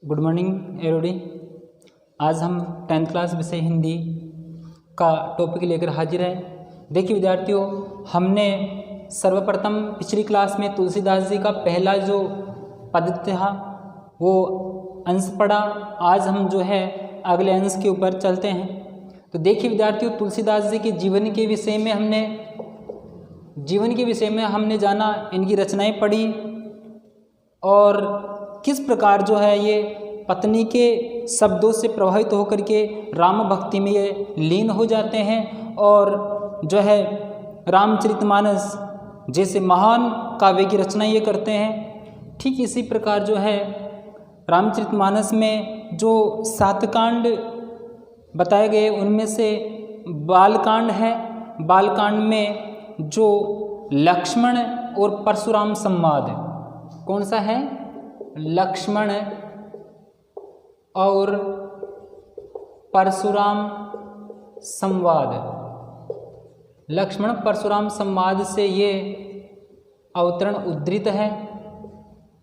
Good morning everybody. आज हम 10th class विषय हिंदी का टॉपिक लेकर हाजिर हैं। देखिए विद्यार्थियों, हमने सर्वप्रथम पिछली क्लास में तुलसीदास जी का पहला जो पद था वो अंश पढ़ा। आज हम जो है अगले अंश के ऊपर चलते हैं। तो देखिए विद्यार्थियों, तुलसीदास जी के जीवन के विषय में हमने जाना, इनकी रचनाएं पढ़ी और किस प्रकार जो है ये पत्नी के शब्दों से प्रभावित होकर के राम भक्ति में ये लीन हो जाते हैं और जो है रामचरितमानस जैसे महान काव्य की रचना ये करते हैं। ठीक इसी प्रकार जो है रामचरितमानस में जो 7 कांड बताए गए उनमें से बालकांड है। बालकांड में जो लक्ष्मण और परशुराम संवाद, कौन सा है? लक्ष्मण और परशुराम संवाद। लक्ष्मण परशुराम संवाद से ये अवतरण उद्धृत है।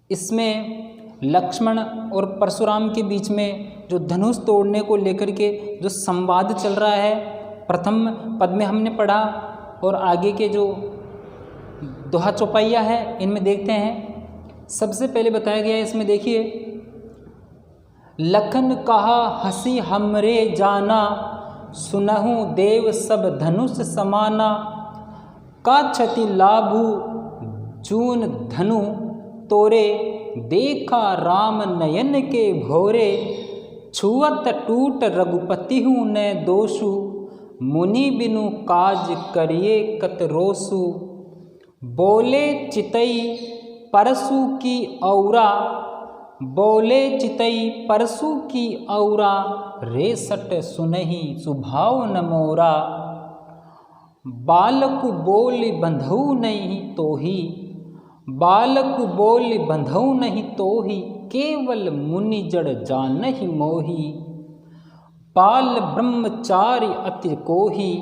इसमें लक्ष्मण और परशुराम के बीच में जो धनुष तोड़ने को लेकर के जो संवाद चल रहा है, प्रथम पद में हमने पढ़ा और आगे के जो दोहा चौपाइया है इनमें देखते हैं। सबसे पहले बताया गया है इसमें, देखिए, लखन कहा हंसी हमरे जाना, सुनहु देव सब धनुष समाना, का क्षति लाभु जून धनु तोरे, देखा राम नयन के भोरे, छुअत टूट रघुपति हूँ न दोषु, मुनि बिनु काज करिए कत रोसु, बोले चितई परसु की औरा, बोले चितई परसु की औरा, रेसट सुनहि सुभाव न मोरा, बालक बोल बंधऊ नहीं तोही, बालक बोल बंधऊ नहीं तोही, केवल मुनि जड़ जानहि मोही, बाल ब्रह्मचारि अति कोही,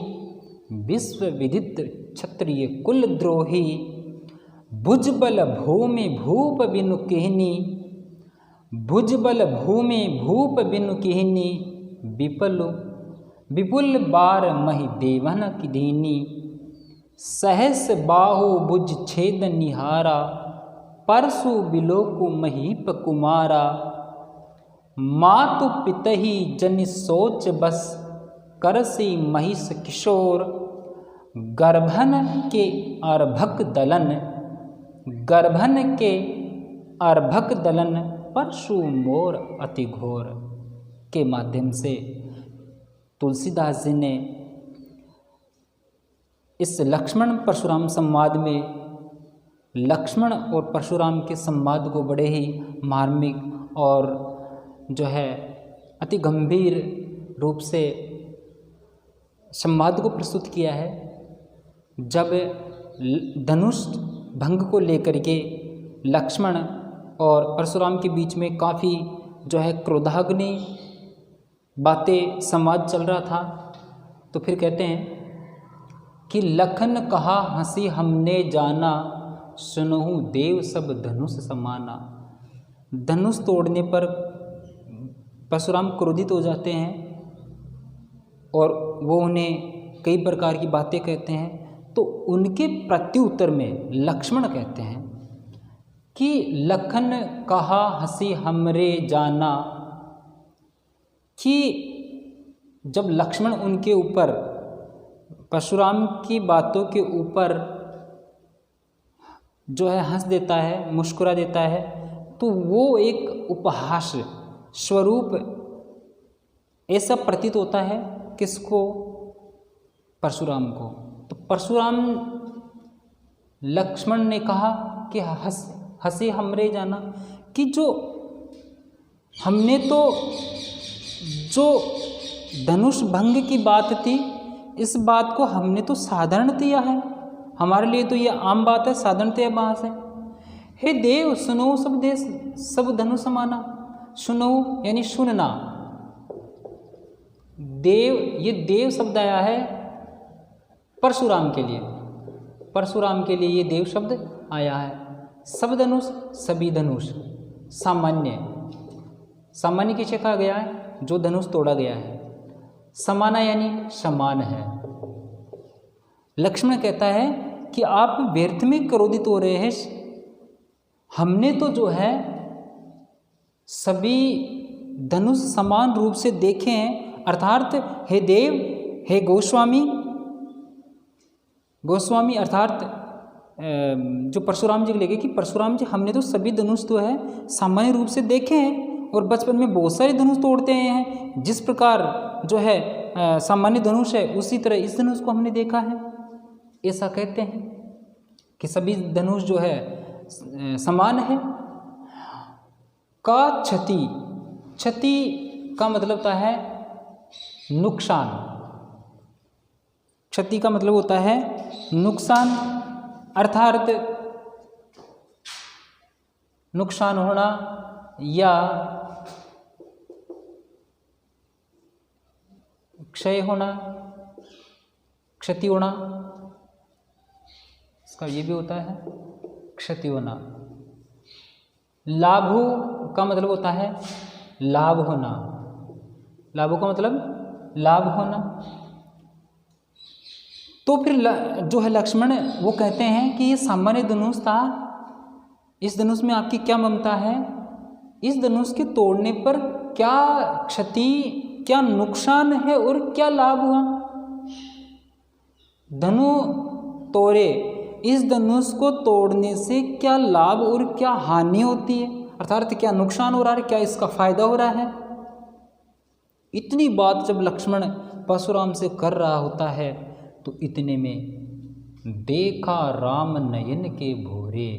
विश्व विदित क्षत्रिय कुल द्रोही, भुजबल भूमि भूप बिनु किहनी, भुजबल भूमि भूप बिनु किहनी, विपुल बार मही देवन की दीनी, सहस बाहु भुज छेद निहारा, परसु बिलोकु महीप कुमारा, मातु पितहि जनि सोच बस, करसी महिष किशोर, गर्भन के अर्भक दलन, गर्भन के अर्भक दलन, परशु मोर अति घोर के माध्यम से तुलसीदास जी ने इस लक्ष्मण परशुराम संवाद में लक्ष्मण और परशुराम के संवाद को बड़े ही मार्मिक और जो है अति गंभीर रूप से संवाद को प्रस्तुत किया है। जब धनुष भंग को लेकर के लक्ष्मण और परशुराम के बीच में काफ़ी जो है क्रोधाग्नि बातें संवाद चल रहा था, तो फिर कहते हैं कि लखन कहा हंसी हमने जाना, सुनहु देव सब धनुष समाना। धनुष तोड़ने पर परशुराम क्रोधित हो जाते हैं और वो उन्हें कई प्रकार की बातें कहते हैं। तो उनके प्रत्युत्तर में लक्ष्मण कहते हैं कि लखन कहा हंसी हमरे जाना, कि जब लक्ष्मण उनके ऊपर परशुराम की बातों के ऊपर जो है हंस देता है, मुस्कुरा देता है, तो वो एक उपहास स्वरूप ऐसा प्रतीत होता है। किसको? परशुराम को। तो परशुराम लक्ष्मण ने कहा कि हंसी हमरे जाना, कि जो हमने तो जो धनुष भंग की बात थी, इस बात को हमने तो साधारण लिया है, हमारे लिए तो ये आम बात है, साधारणतया बात है। हे देव सुनो सब देश सब धनुष समाना, सुनो यानी सुनना। देव, ये देव शब्द आया है परशुराम के लिए, परशुराम के लिए ये देव शब्द आया है। सब धनुष, सभी धनुष, सामान्य सामान्य किसे कहा गया है? जो धनुष तोड़ा गया है। समाना यानी समान है। लक्ष्मण कहता है कि आप व्यर्थ में क्रोधित हो रहे हैं, हमने तो जो है सभी धनुष समान रूप से देखे हैं, अर्थात हे देव, हे गोस्वामी अर्थात जो परशुराम जी को लेके कि परशुराम जी, हमने तो सभी धनुष तो है सामान्य रूप से देखे हैं और बचपन में बहुत सारे धनुष तोड़ते हैं, जिस प्रकार जो है सामान्य धनुष है उसी तरह इस धनुष को हमने देखा है। ऐसा कहते हैं कि सभी धनुष जो है समान है। का क्षति का मतलब होता है नुकसान। क्षति का मतलब होता है नुकसान, अर्थात नुकसान होना या क्षय होना, क्षति होना, इसका ये भी होता है क्षति होना। लाभो का मतलब होता है लाभ होना। लाभो का मतलब लाभ होना। तो फिर जो है लक्ष्मण वो कहते हैं कि ये सामान्य धनुष था, इस धनुष में आपकी क्या ममता है? इस धनुष के तोड़ने पर क्या क्षति, क्या नुकसान है और क्या लाभ हुआ? धनु तोड़े, इस धनुष को तोड़ने से क्या लाभ और क्या हानि होती है, अर्थात क्या नुकसान हो रहा है, क्या इसका फायदा हो रहा है? इतनी बात जब लक्ष्मण परशुराम से कर रहा होता है तो इतने में देखा राम नयन के भोरे।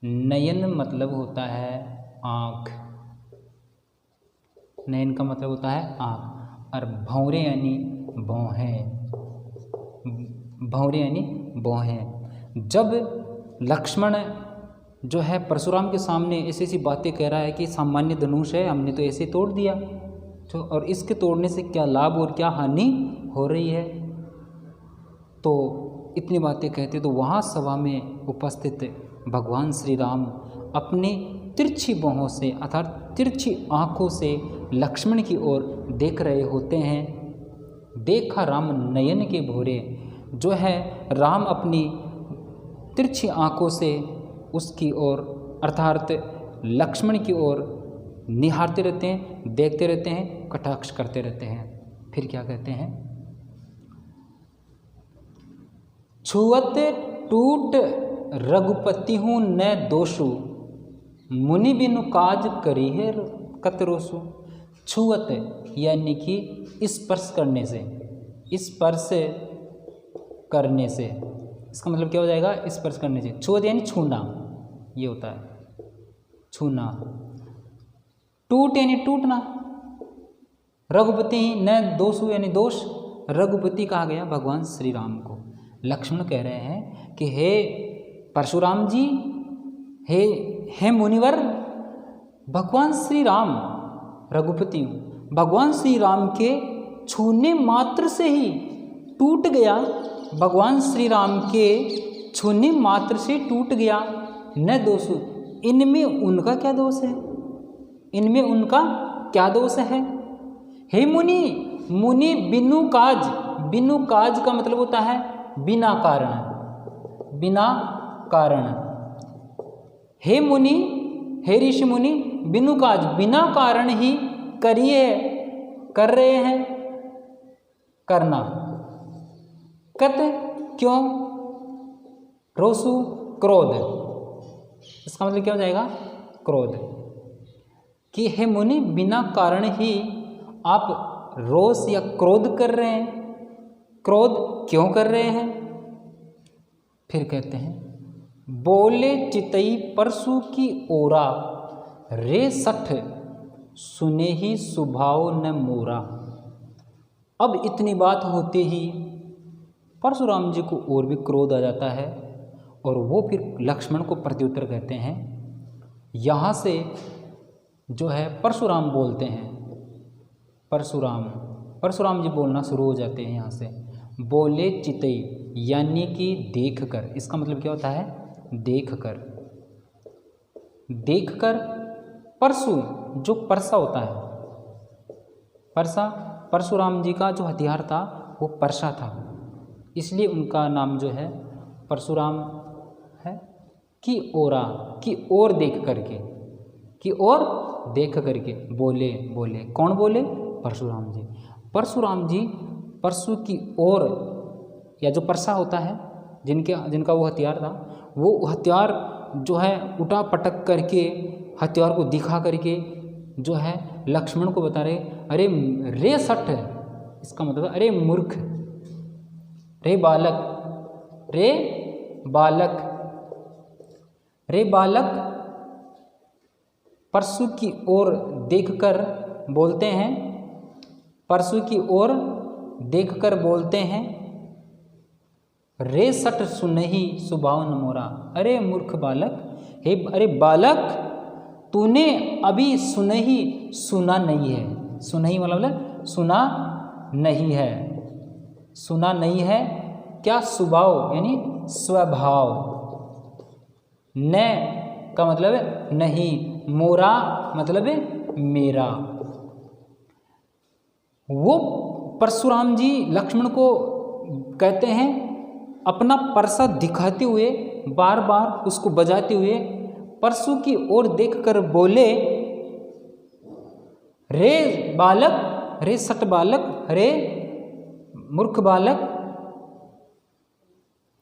नयन मतलब होता है आँख, नयन का मतलब होता है आँख, और भौरे यानी भौहें, भौरे यानी भौहें। जब लक्ष्मण जो है परशुराम के सामने ऐसी ऐसी बातें कह रहा है कि सामान्य धनुष है, हमने तो ऐसे तोड़ दिया, तो और इसके तोड़ने से क्या लाभ और क्या हानि हो रही है, तो इतनी बातें कहते तो वहाँ सभा में उपस्थित भगवान श्री राम अपने तिरछी बाहों से अर्थात तिरछी आँखों से लक्ष्मण की ओर देख रहे होते हैं। देखा राम नयन के भोरे, जो है राम अपनी तिरछी आँखों से उसकी ओर अर्थात लक्ष्मण की ओर निहारते रहते हैं, देखते रहते हैं, कटाक्ष करते रहते हैं। फिर क्या कहते हैं? छुअत टूट रघुपति हूँ न दोषु, मुनि बिनु काज करी है कतरोसु। छुअत यानी कि स्पर्श करने से, स्पर्श करने से, इसका मतलब क्या हो जाएगा? स्पर्श करने से। छुअत यानी छूना, ये होता है छूना। टूट यानी टूटना। रघुपति न दोषु यानी दोष, रघुपति कहा गया भगवान श्री राम को। लक्ष्मण कह रहे हैं कि हे परशुराम जी, हे मुनिवर, भगवान श्री राम रघुपति हूँ, भगवान श्री राम के छूने मात्र से ही टूट गया, भगवान श्री राम के छूने मात्र से टूट गया। न दोषु, इनमें उनका क्या दोष है? इनमें उनका क्या दोष है? हे मुनि, मुनि बिनु काज, बिनु काज का मतलब होता है बिना कारण, बिना कारण। हे मुनि, हे ऋषि मुनि, बिनु काज बिना कारण ही करिए, कर रहे हैं, करना। कत क्यों? रोसु क्रोध, इसका मतलब क्या हो जाएगा? क्रोध। कि हे मुनि, बिना कारण ही आप रोष या क्रोध कर रहे हैं, क्रोध क्यों कर रहे हैं? फिर कहते हैं बोले चितई परसु की ओरा, रे सठ सुने ही सुभाव न मोरा। अब इतनी बात होते ही परशुराम जी को और भी क्रोध आ जाता है और वो फिर लक्ष्मण को प्रत्युत्तर कहते हैं। यहाँ से जो है परशुराम बोलते हैं, परशुराम जी बोलना शुरू हो जाते हैं। यहाँ से बोले चितई यानी कि देख कर, इसका मतलब क्या होता है? देख कर, देख कर परशु जो परसा होता है, परसा, परशुराम जी का जो हथियार था वो परसा था, इसलिए उनका नाम जो है परशुराम है। की ओरा, की ओर देख करके, की ओर देख करके बोले, बोले कौन बोले? परशुराम जी। परशुराम जी परशु की ओर, या जो परसा होता है जिनका वो हथियार था, वो हथियार जो है उठा पटक करके हथियार को दिखा करके जो है लक्ष्मण को बता रहे, अरे रे सठ, इसका मतलब अरे मूर्ख, रे बालक, रे बालक, रे बालक। परशु की ओर देखकर बोलते हैं, परशु की ओर देखकर बोलते हैं, रे सट सुनहि सुभाव न मोरा। अरे मूर्ख बालक, हे अरे बालक, तूने अभी सुनहि सुना नहीं है। सुनहि मतलब सुना नहीं है, सुना नहीं है क्या? स्वभाव यानी स्वभाव, न का मतलब है नहीं, मोरा मतलब है मेरा। वो परशुराम जी लक्ष्मण को कहते हैं, अपना परसा दिखाते हुए, बार बार उसको बजाते हुए परशु की ओर देखकर बोले, रे बालक, रे सट बालक, रे मूर्ख बालक,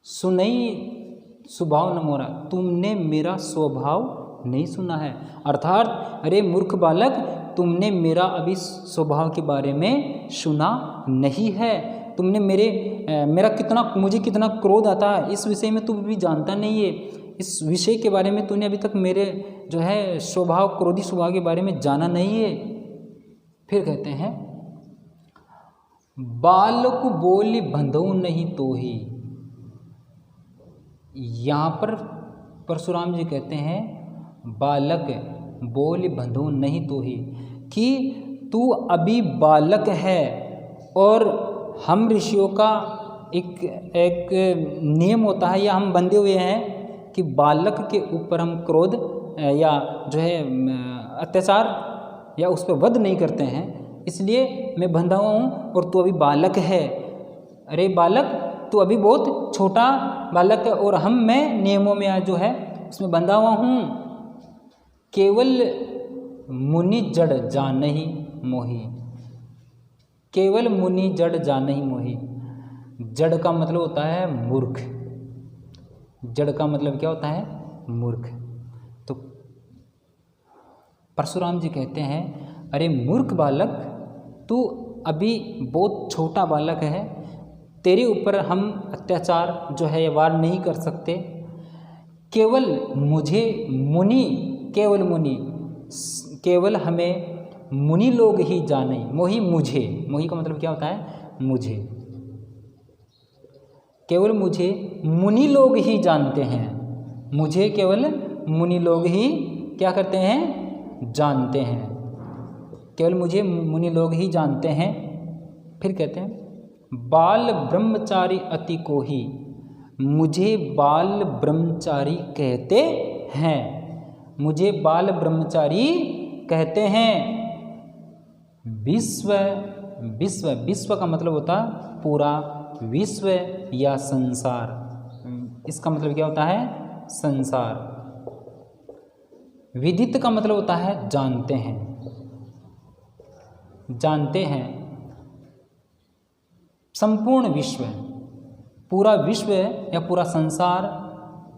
सुनई स्वभाव न मोरा, तुमने मेरा स्वभाव नहीं सुना है। अर्थात अरे मूर्ख बालक, तुमने मेरा अभी स्वभाव के बारे में सुना नहीं है। तुमने मेरा मुझे कितना क्रोध आता है, इस विषय में तू भी जानता नहीं है। इस विषय के बारे में तूने अभी तक मेरे जो है स्वभाव, क्रोधी स्वभाव के बारे में जाना नहीं है। फिर कहते हैं, बालक बोली बंधु नहीं तो ही। यहाँ पर परशुराम जी कहते हैं, बालक बोली बंधु नहीं तो ही, कि तू अभी बालक है और हम ऋषियों का एक नियम होता है, या हम बंधे हुए हैं कि बालक के ऊपर हम क्रोध या जो है अत्याचार या उस पर वध नहीं करते हैं, इसलिए मैं बंधा हुआ हूँ और तू अभी बालक है। अरे बालक, तू अभी बहुत छोटा बालक है और मैं नियमों में जो है उसमें बंधा हुआ हूँ। केवल मुनि जड़ जानहि मोहि, केवल मुनि जड़ जानहि मोहि। जड़ का मतलब होता है मूर्ख, जड़ का मतलब क्या होता है? मूर्ख। तो परशुराम जी कहते हैं, अरे मूर्ख बालक, तू अभी बहुत छोटा बालक है, तेरे ऊपर हम अत्याचार जो है वार नहीं कर सकते। केवल मुझे मुनि, केवल मुनि, केवल हमें मुनि लोग ही जाने, मोहि मुझे, मोहि का मतलब क्या होता है? मुझे, केवल मुझे मुनि लोग ही जानते हैं। मुझे केवल मुनि लोग ही क्या करते हैं? जानते हैं। केवल मुझे मुनि लोग ही जानते हैं। फिर कहते हैं, बाल ब्रह्मचारी अति को ही, मुझे बाल ब्रह्मचारी कहते हैं, मुझे बाल ब्रह्मचारी कहते हैं। विश्व, विश्व, विश्व का मतलब होता है पूरा विश्व या संसार, इसका मतलब क्या होता है? संसार। विदित का मतलब होता है जानते हैं, जानते हैं। संपूर्ण विश्व, पूरा विश्व या पूरा संसार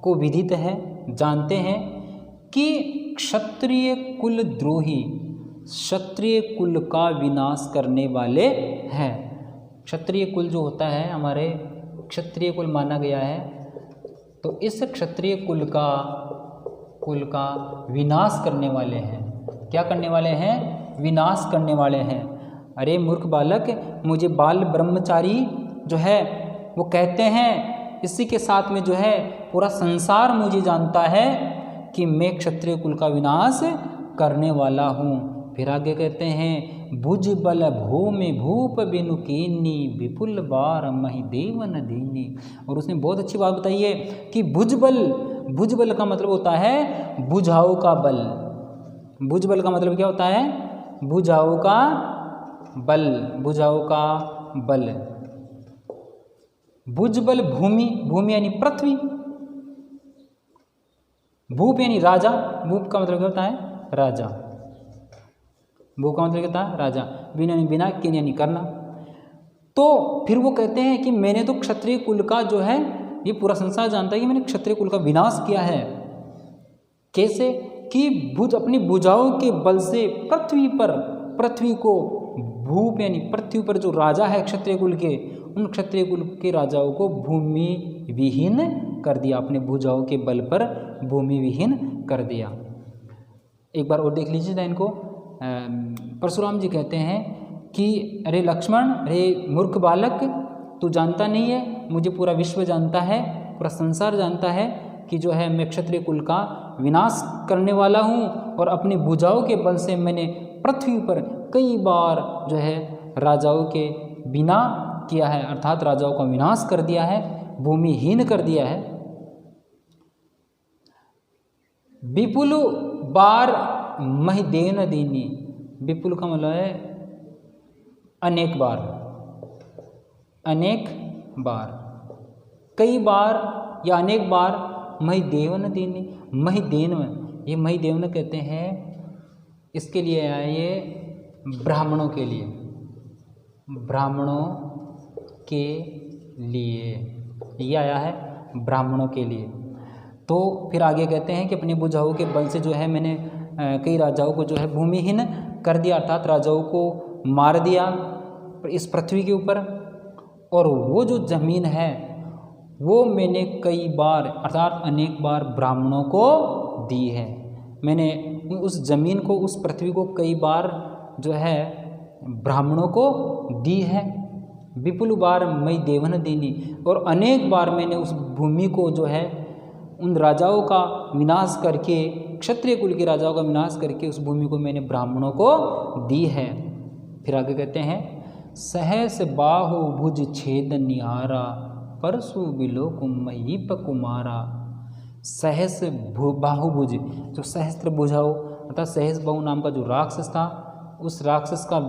को विदित है, जानते हैं कि क्षत्रिय कुल द्रोही, क्षत्रिय कुल का विनाश करने वाले हैं। क्षत्रिय कुल जो होता है, हमारे क्षत्रिय कुल माना गया है, तो इस क्षत्रिय कुल का विनाश करने वाले हैं। क्या करने वाले हैं? विनाश करने वाले हैं। अरे मूर्ख बालक, मुझे बाल ब्रह्मचारी जो है वो कहते हैं, इसी के साथ में जो है पूरा संसार मुझे जानता है कि मैं क्षत्रिय कुल का विनाश करने वाला हूँ। फिर आगे कहते हैं, भुज बल भूमि भूप बिनु कीनी, विपुल बार मही देवन दीनी। और उसने बहुत अच्छी बात बताई है कि भुज बल, भुज बल का मतलब होता है बुझाऊ का बल, भुजबल का मतलब क्या होता है? भुजाओं का बल, भुजाओं का बल। भुजबल भूमि, भूमि यानी पृथ्वी, भूप यानी राजा, भूप का मतलब क्या होता है? राजा। भूप का मतलब क्या होता है? राजा। बिन यानी बिना, किन यानी करना। तो फिर वो कहते हैं कि मैंने तो क्षत्रिय कुल का जो है, ये पूरा संसार जानता है कि मैंने क्षत्रिय कुल का विनाश किया है। कैसे? कि भुज अपनी भुजाओं के बल से पृथ्वी पर, पृथ्वी को, भूप यानी पृथ्वी पर जो राजा है क्षत्रिय कुल के, उन क्षत्रिय कुल के राजाओं को भूमि विहीन कर दिया, अपने भुजाओं के बल पर भूमि विहीन कर दिया। एक बार और देख लीजिए इनको। परशुराम जी कहते हैं कि अरे लक्ष्मण, अरे मूर्ख बालक, तू जानता नहीं है, मुझे पूरा विश्व जानता है, पूरा संसार जानता है कि जो है मैं क्षत्रिय कुल का विनाश करने वाला हूँ, और अपनी भुजाओं के बल से मैंने पृथ्वी पर कई बार जो है राजाओं के बिना किया है, अर्थात राजाओं का विनाश कर दिया है, भूमिहीन कर दिया है। विपुल बार महिदेन दीनी, विपुल का मतलब है अनेक बार, अनेक बार, कई बार या अनेक बार। महिदेवन दीनी, महिदेन, ये महिदेवन कहते हैं, इसके लिए आया ये ब्राह्मणों के लिए, ब्राह्मणों के लिए ये आया है, ब्राह्मणों के लिए। तो फिर आगे कहते हैं कि अपनी भुजाओं के बल से जो है मैंने कई राजाओं को जो है भूमिहीन कर दिया, अर्थात राजाओं को मार दिया इस पृथ्वी के ऊपर, और वो जो जमीन है वो मैंने कई बार अर्थात अनेक बार ब्राह्मणों को दी है। मैंने उस जमीन को, उस पृथ्वी को कई बार जो है ब्राह्मणों को दी है। विपुल बार मई देवन दीनी, और अनेक बार मैंने उस भूमि को जो है उन राजाओं का विनाश करके, क्षत्रिय कुल के राजाओं का विनाश करके उस भूमि को मैंने ब्राह्मणों को दी है। फिर आगे कहते हैं सहस बाहु भुज छेद निहारा परशु बिलो महीप कुमारा। सहस बाहुभुज, जो सहस्त्र भुजाओं अर्थात सहस बाहु नाम का जो राक्षस था, उस राक्षस का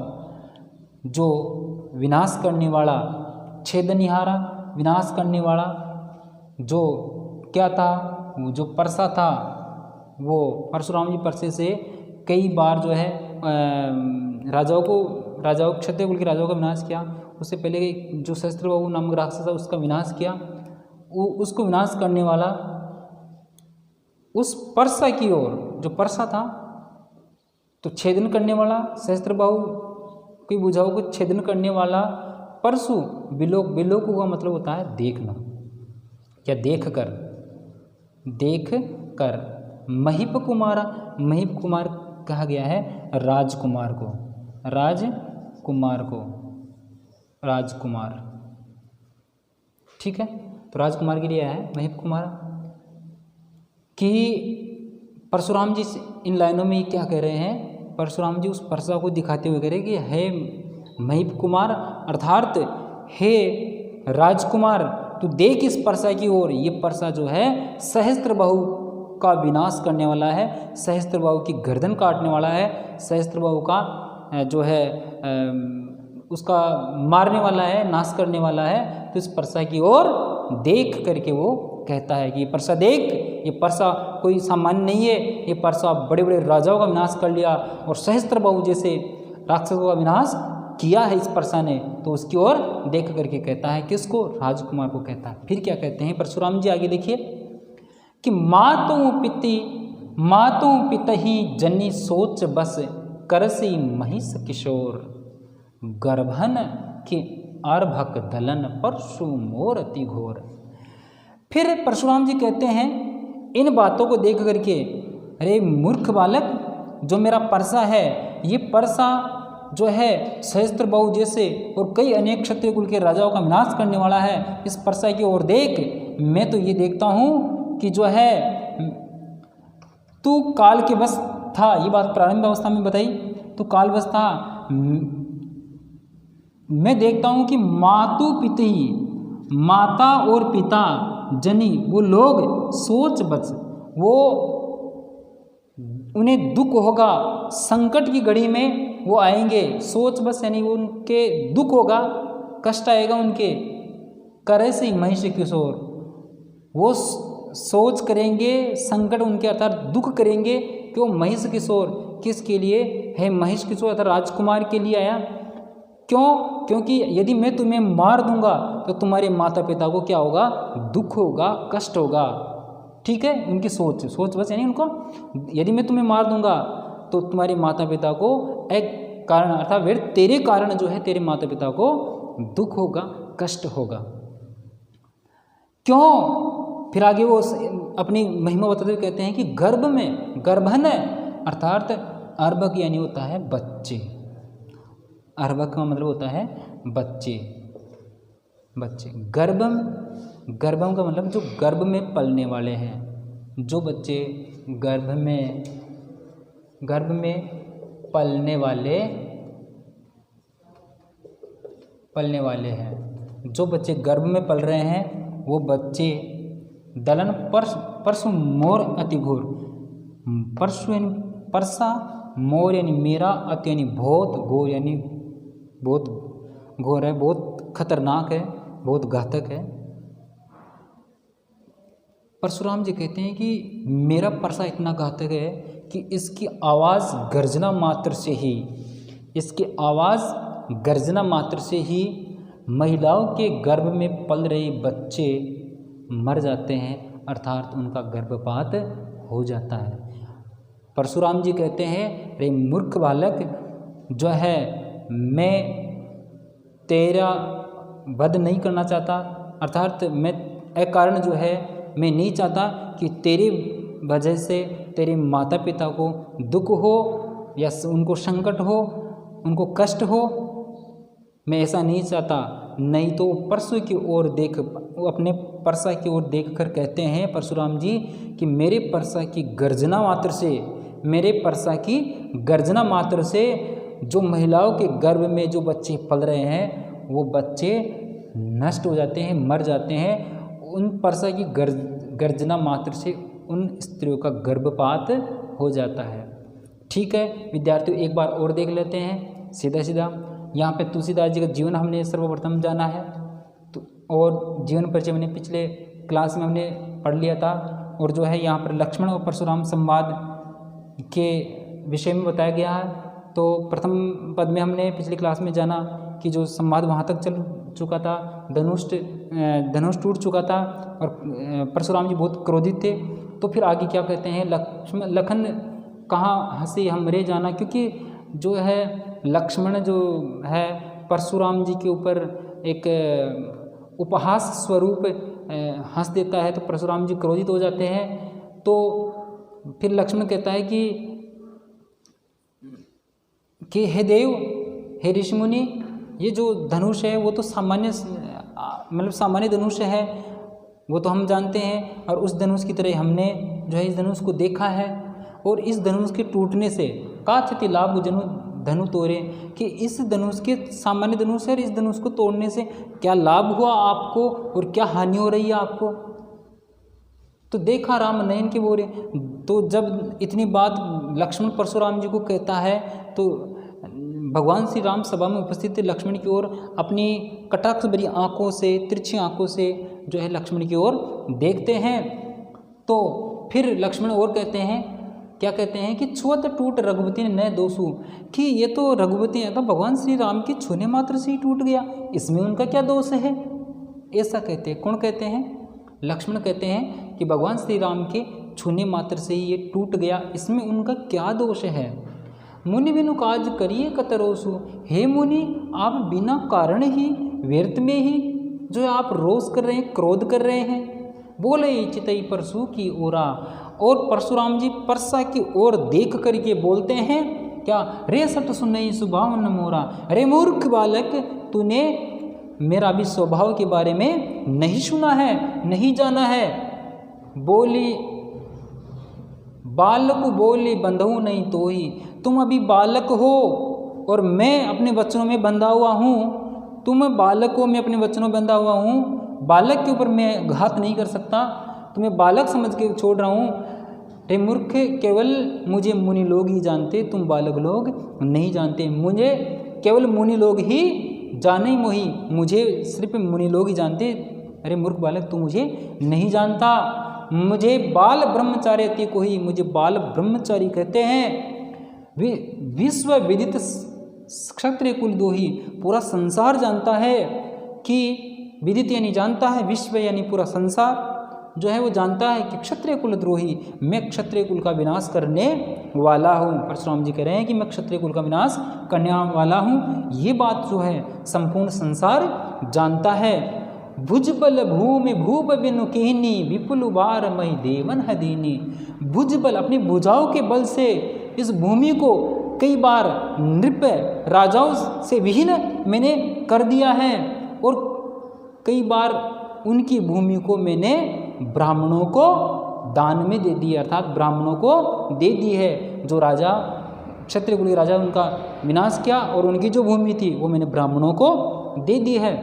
जो विनाश करने वाला, छेदनिहारा विनाश करने वाला, जो क्या था, वो जो परसा था, वो परशुराम जी परसे से कई बार जो है राजाओं क्षत्रिय कुल के राजाओं का विनाश किया। उससे पहले जो सहस्त्रबाहु नामक राक्षस था उसका विनाश किया। उसको विनाश करने वाला उस परसा की ओर, जो परसा था, तो छेदन करने वाला सहस्त्रबाहु की भुजाओं को छेदन करने वाला परशु, बिलोक, बिलोक का मतलब होता है देखना या देख कर, देख कर। महीप कुमारा, महीप कुमार कहा गया है राजकुमार को, राजकुमार को, राजकुमार, ठीक है। तो राजकुमार के लिए आया है महीप कुमार। कि परशुराम जी इन लाइनों में क्या कह रहे हैं? परशुराम जी उस परसा को दिखाते हुए कह रहे हैं कि हे महीप कुमार, अर्थात हे राजकुमार, तू देख इस परसा की ओर। ये परसा जो है सहस्त्रबाहु का विनाश करने वाला है, सहस्त्रबाहु की गर्दन काटने वाला है, सहस्त्रबाहु का जो है उसका मारने वाला है, नाश करने वाला है। तो इस परसा की ओर देख करके वो कहता है कि ये परसा देख, ये परसा कोई सामान्य नहीं है, ये परसा बड़े बड़े राजाओं का विनाश कर लिया और सहस्त्रबाहु जैसे राक्षसों का विनाश किया है इस परसा ने। तो उसकी ओर देख करके कहता है, किसको? राजकुमार को कहता है। फिर क्या कहते हैं परशुराम जी? आगे देखिए कि मातु पितहि जनी सोच बस करसी महिष किशोर गर्भन के अर्भक दलन परशु मोर अति घोर। फिर परशुराम जी कहते हैं इन बातों को देख करके, अरे मूर्ख बालक, जो मेरा परसा है, ये परसा जो है सहस्त्रबाहु जैसे और कई अनेक क्षत्रिय कुल के राजाओं का विनाश करने वाला है। इस परसा की ओर देख। मैं तो ये देखता हूँ कि जो है तू काल के वश था। ये बात प्रारंभिक अवस्था में बताई, तो काल वश था। मैं देखता हूँ कि मातु पिति, माता और पिता जनी, वो लोग सोच बच, वो उन्हें दुख होगा, संकट की घड़ी में वो आएंगे। सोच बस, यानी उनके दुख होगा, कष्ट आएगा उनके। करे से महिष किशोर, वो सोच करेंगे, संकट उनके अर्थात दुख करेंगे कि वो महिष किशोर किसके लिए है? महिष किशोर अर्थात राजकुमार के लिए आया। क्यों? क्योंकि यदि मैं तुम्हें मार दूंगा तो तुम्हारे माता पिता को क्या होगा? दुख होगा, कष्ट होगा। ठीक है, उनकी सोच बस, यानी उनको यदि मैं तुम्हें मार दूंगा तो तुम्हारे माता पिता को एक कारण अर्थात वे तेरे कारण जो है तेरे माता पिता को दुख होगा, कष्ट होगा। क्यों? फिर आगे वो अपनी महिमा बताते हुए कहते हैं कि गर्भ में, गर्भन अर्थात अर्भक यानी होता है बच्चे। अर्भक का मतलब होता है बच्चे। गर्भम का मतलब जो गर्भ में पलने वाले हैं, जो बच्चे गर्भ में पलने वाले हैं, जो बच्चे गर्भ में पल रहे हैं वो बच्चे दलन परसु मोर अति घोर। परसु यानी परसा, मोर यानी मेरा, अति यानी बहुत, घोर यानी बहुत घोर है, बहुत खतरनाक है, बहुत घातक है। परशुराम जी कहते हैं कि मेरा परसा इतना घातक है कि इसकी आवाज़ गर्जना मात्र से ही महिलाओं के गर्भ में पल रहे बच्चे मर जाते हैं, अर्थात उनका गर्भपात हो जाता है। परशुराम जी कहते हैं, रे मूर्ख बालक, जो है मैं तेरा वध नहीं करना चाहता, अर्थात मैं एक कारण जो है मैं नहीं चाहता कि तेरी वजह से तेरे माता पिता को दुख हो या उनको संकट हो, उनको कष्ट हो, मैं ऐसा नहीं चाहता। नहीं तो परसों की ओर देख, वो अपने परसा की ओर देख कर कहते हैं परशुराम जी कि मेरे परसा की गर्जना मात्र से जो महिलाओं के गर्भ में जो बच्चे पल रहे हैं वो बच्चे नष्ट हो जाते हैं, मर जाते हैं। उन परसा की गर्जना मात्र से उन स्त्रियों का गर्भपात हो जाता है। ठीक है विद्यार्थियों, एक बार और देख लेते हैं सीधा यहाँ पे तुलसीदास जी का जीवन हमने सर्वप्रथम जाना है, तो और जीवन परिचय हमने पिछले क्लास में हमने पढ़ लिया था, और जो है यहाँ पर लक्ष्मण और परशुराम संवाद के विषय में बताया गया है। तो प्रथम पद में हमने पिछली क्लास में जाना कि जो संवाद वहाँ तक चल चुका था, धनुष टूट चुका था और परशुराम जी बहुत क्रोधित थे। तो फिर आगे क्या कहते हैं, लखन कहाँ हंसी हमरे जाना, क्योंकि जो है लक्ष्मण जो है परशुराम जी के ऊपर एक उपहास स्वरूप हंस देता है, तो परशुराम जी क्रोधित हो जाते हैं। तो फिर लक्ष्मण कहता है कि हे देव, हे ऋषिमुनि, ये जो धनुष है वो तो सामान्य धनुष है, वो तो हम जानते हैं, और उस धनुष की तरह हमने जो है इस धनुष को देखा है, और इस धनुष के टूटने से का क्षति लाभ धनु तोड़े, कि इस धनुष के सामान्य धनुष है और इस धनुष को तोड़ने से क्या लाभ हुआ आपको और क्या हानि हो रही है आपको। तो देखा राम नयन के बोरे। तो जब इतनी बात लक्ष्मण परशुराम जी को कहता है तो भगवान श्री राम सभा में उपस्थित लक्ष्मण की ओर अपनी कटाक्ष भरी आँखों से, तिरछी आँखों से जो है लक्ष्मण की ओर देखते हैं। तो फिर लक्ष्मण और कहते हैं, क्या कहते हैं कि छुअत टूट रघुपति ने न दोषु, कि ये तो रघुपति है तो भगवान श्री राम के छूने मात्र से ही टूट गया, इसमें उनका क्या दोष है, ऐसा कहते हैं। कौन कहते हैं? लक्ष्मण कहते हैं कि भगवान श्री राम के छूने मात्र से ही ये टूट गया, इसमें उनका क्या दोष है। मुनि बिनु काज करिए कतरोसु, हे मुनि आप बिना कारण ही व्यर्थ में ही जो है आप रोष कर रहे हैं, क्रोध कर रहे हैं। बोले चितई परशु की ओरा, और परशुराम जी परसा की ओर देख करके बोलते हैं क्या, रे सट सुनई स्वभाव न मोरा, अरे मूर्ख बालक, तूने मेरा भी स्वभाव के बारे में नहीं सुना है, नहीं जाना है। बोली बालक बोली बंधु नहीं तो ही, तुम अभी बालक हो और मैं अपने वचनों में बंधा हुआ हूँ, तुम बालक हो मैं अपने वचनों में बंधा हुआ हूँ, बालक के ऊपर मैं घात नहीं कर सकता, तुम्हें बालक समझ के छोड़ रहा हूँ। रे मूर्ख, केवल मुझे मुनि लोग ही जानते, तुम बालक लोग नहीं जानते। मुझे केवल मुनि लोग ही जाने मोही, मुझे सिर्फ मुनि लोग ही जानते। अरे मूर्ख बालक, तू मुझे नहीं जानता। मुझे बाल ब्रह्मचारी अति को ही, मुझे बाल ब्रह्मचारी कहते हैं। विश्व विदित क्षत्रिय कुल दो ही, पूरा संसार जानता है कि विदित यानी जानता है, विश्व यानी पूरा संसार जो है वो जानता है कि क्षत्रिय कुल द्रोही, मैं क्षत्रिय कुल का विनाश करने वाला हूँ। परशुराम जी कह रहे हैं कि मैं क्षत्रिय कुल का विनाश करने वाला हूँ। ये बात जो है संपूर्ण संसार जानता है। भुजबल भूमि भूप बिनु केहनी, विपुल बार मई देवन हदीनी। भुजबल, अपनी भुजाओं के बल से इस भूमि को कई बार नृप राजाओं से विहीन मैंने कर दिया है, और कई बार उनकी भूमि को मैंने ब्राह्मणों को दान में दे दी, अर्थात ब्राह्मणों को दे दी है। जो राजा क्षत्रिय कुल के राजा, उनका विनाश किया और उनकी जो भूमि थी वो मैंने ब्राह्मणों को दे दी है।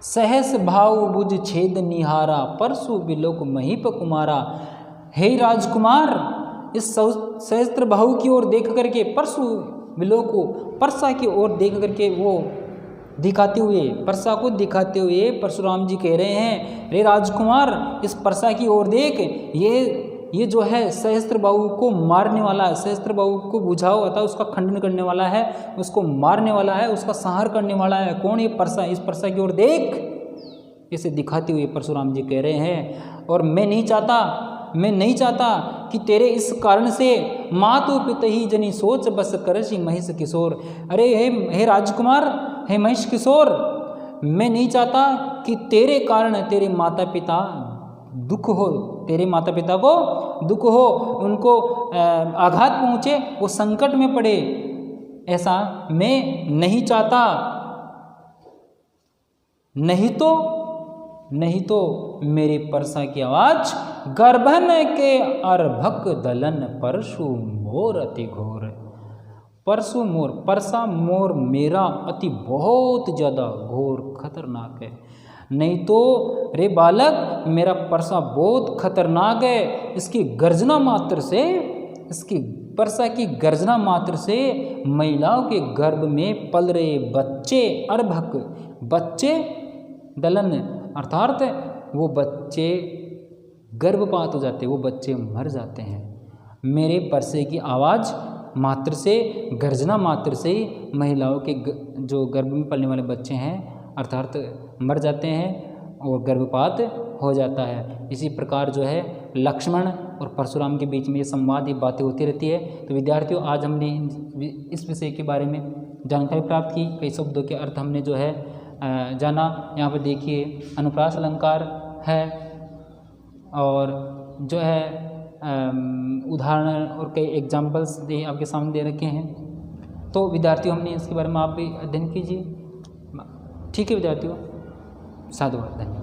सहस भाव बुझ छेद निहारा, परशु बिलोक महीप कुमारा। हे राजकुमार, इस सहस्त्र बाहु की ओर देख करके, परशु बिलोक को परसा की ओर देख करके वो दिखाते हुए, परसा को दिखाते हुए परशुराम जी कह रहे हैं, रे राजकुमार, इस परसा की ओर देख, ये जो है सहस्त्र बाहु को मारने वाला है, सहस्त्र बाहु को बुझाओ अर्थात उसका खंडन करने वाला है, उसको मारने वाला है, उसका संहार करने वाला है। कौन? ये परसा, इस परसा की ओर देख, इसे दिखाते हुए परशुराम जी कह रहे हैं। और मैं नहीं चाहता कि तेरे इस कारण से मातु पिता ही जनी सोच बस करसी महिष किशोर। अरे हे राजकुमार, हे महिष किशोर, मैं नहीं चाहता कि तेरे कारण तेरे माता पिता दुख हो, तेरे माता पिता को दुख हो, उनको आघात पहुँचे, वो संकट में पड़े, ऐसा मैं नहीं चाहता। नहीं तो मेरे परसा की आवाज गर्भन के अर्भक दलन, परशु मोर अति घोर। परशु मोर, परसा मोर मेरा अति बहुत ज़्यादा घोर खतरनाक है। नहीं तो रे बालक, मेरा परसा बहुत खतरनाक है। इसकी गर्जना मात्र से, इसकी परसा की गर्जना मात्र से महिलाओं के गर्भ में पल रहे बच्चे, अर्भक बच्चे, दलन अर्थात वो बच्चे गर्भपात हो जाते, वो बच्चे मर जाते हैं। मेरे परसे की आवाज़ मात्र से, गर्जना मात्र से महिलाओं के जो गर्भ में पलने वाले बच्चे हैं अर्थात मर जाते हैं और गर्भपात हो जाता है। इसी प्रकार जो है लक्ष्मण और परशुराम के बीच में ये संवाद, ये बातें होती रहती है। तो विद्यार्थियों, आज हमने इस विषय के बारे में जानकारी प्राप्त की, कई शब्दों के अर्थ हमने जो है जाना। यहाँ पर देखिए अनुप्रास अलंकार है और जो है उदाहरण और कई एग्जाम्पल्स आपके सामने दे रखे हैं। तो विद्यार्थियों, हमने इसके बारे में आप भी अध्ययन कीजिए। ठीक है विद्यार्थियों, साधुवाद, धन्यवाद।